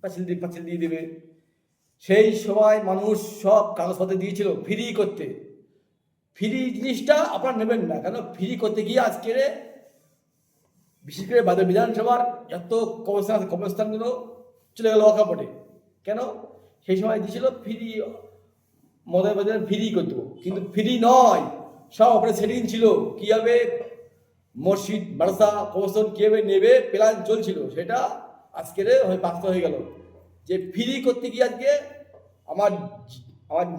পাঁচিল দিয়ে দেবে। সেই সময় মানুষ সব কাগজপত্র দিয়েছিল ফ্রি করতে। ফ্রি জিনিসটা আপনারা নেবেন না, কেন ফ্রি করতে গিয়ে আজকে বিশেষ করে বিধানসভার এত কবরস্থানগুলো চলে গেল ওয়াকাপটে। কেন? সেই সময় দিয়েছিল ফ্রি, মদের বাজার ফ্রি করতে, কিন্তু ফ্রি নয়, সব ওপরে সেটিং ছিল কীভাবে মসজিদ মাদ্রাসা কবরস্থান কীভাবে নেবে প্ল্যান চলছিল। সেটা আজকের বাস্তব হয়ে গেল যে ফ্রি করতে গিয়ে আজকে আমার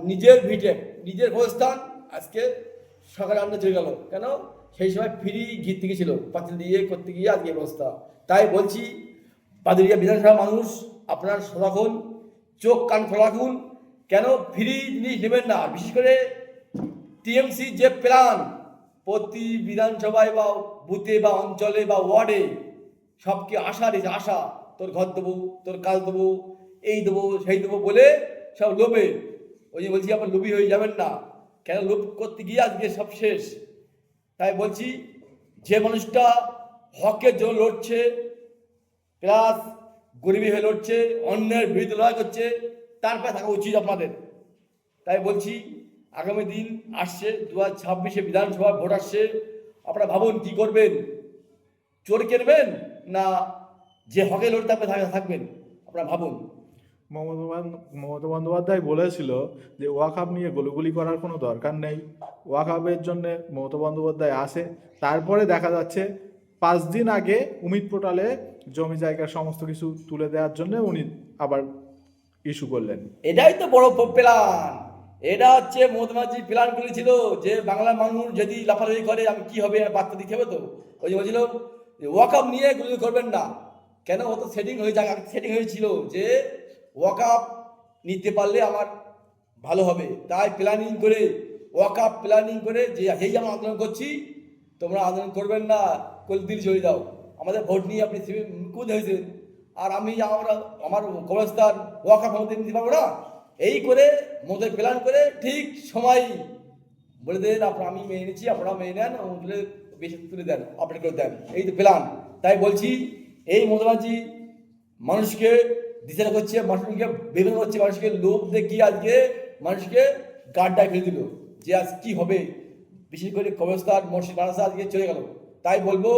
নিজের ভিটে নিজের কবরস্থান আজকে সরকারের আন্ডারে চলে গেল। কেন? সেই সময় ফ্রি ঘিরতে গিয়েছিল পাঁচিল দিয়ে করতে গিয়ে আজকে ব্যবস্থা। তাই বলছি বাদুড়িয়া বিধানসভা মানুষ আপনার সদাখন চোখ কান খোলা রাখুন। কেন? ফ্রি জিনিস নেবেন না। বিশেষ করে টিএমসি যে প্ল্যান প্রতি বিধানসভায় বা বুথে বা অঞ্চলে বা ওয়ার্ডে সবকে আশা দিয়েছে, আশা তোর ঘর দেবো, তোর কাজ দেবো, এই দেবো সেই দেবো বলে সব লোভে। ওই যে বলছি আপনার লোভী হয়ে যাবেন না। কেন? লোভ করতে গিয়ে আজকে সব শেষ। তাই বলছি যে মানুষটা হকের জন্য লড়ছে, প্লাস গরিবী হয়ে লড়ছে, অন্যের বিরুদ্ধে লড়াই করছে, তার পায়ে থাকা উচিত আপনাদের। তাই বলছি আগামী দিন আসছে 2026-এ বিধানসভা ভোট আসছে। আপনারা ভাবুন কি করবেন, চোর কেনবেন না যে হকে লড়তে থাকবেন, আপনারা ভাবুন। মমতা বন্দ্যোপাধ্যায় বলেছিল যে ওয়াকআপ নিয়ে গোলগুলি করার কোনো দরকার নেই, ওয়াকআপের জন্য মমতা বন্দ্যোপাধ্যায় আসে। তারপরে দেখা যাচ্ছে 5 দিন আগে উমিদ পোর্টালে জমি জায়গার সমস্ত কিছু তুলে দেওয়ার জন্য উনি আবার ইস্যু করলেন। এটাই তো বড় প্ল্যান। এটা হচ্ছে মমতা ব্যানার্জি প্ল্যান করেছিল যে বাংলার মানুষ যদি লাফালাফি করে আমি কি হবে, বার্তা দিতে হবে। তো ওই যে বলছিল ওয়াকআপ নিয়ে গুলি করবেন না। কেন? ও তো সেটিং হয়েছিল যে ওয়াকআপ নিতে পারলে আমার ভালো হবে। তাই প্ল্যানিং করে যে এই আমরা আন্দোলন করছি, তোমরা আন্দোলন করবেন না, দিল চলে যাও, আমাদের ভোট নিয়ে আপনি কুদ হয়েছে, আর আমার কবরস্থান ওয়াকআপ আমাদের নিতে পারবো না। এই করে মোদের প্ল্যান করে ঠিক সময় বলে দেন আমি মেনে নিচ্ছি, আপনারা মেনে নেন, বেশি তুলে দেন, আপডেট করে দেন, এই তো প্ল্যান। তাই বলছি এই মমতা ব্যানার্জি মানুষকে দিশা করছে, মানুষকে বিভিন্ন করছে, মানুষকে লোভ দেখিয়ে আজকে মানুষকে গাড্ডায় ফেলে দিল যে আজ কি হবে। বিশেষ করে কবরস্থান মসজিদ মাদ্রাসা আজকে চলে গেল। তাই বলবো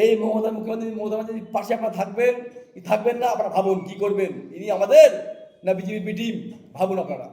এই মুখ্যমন্ত্রী মমতা ব্যানার্জির পাশে আপনারা থাকবেন না, আপনারা ভাবুন কি করবেন। ইনি আমাদের না বিজেপি টিম, ভাবুন আপনারা।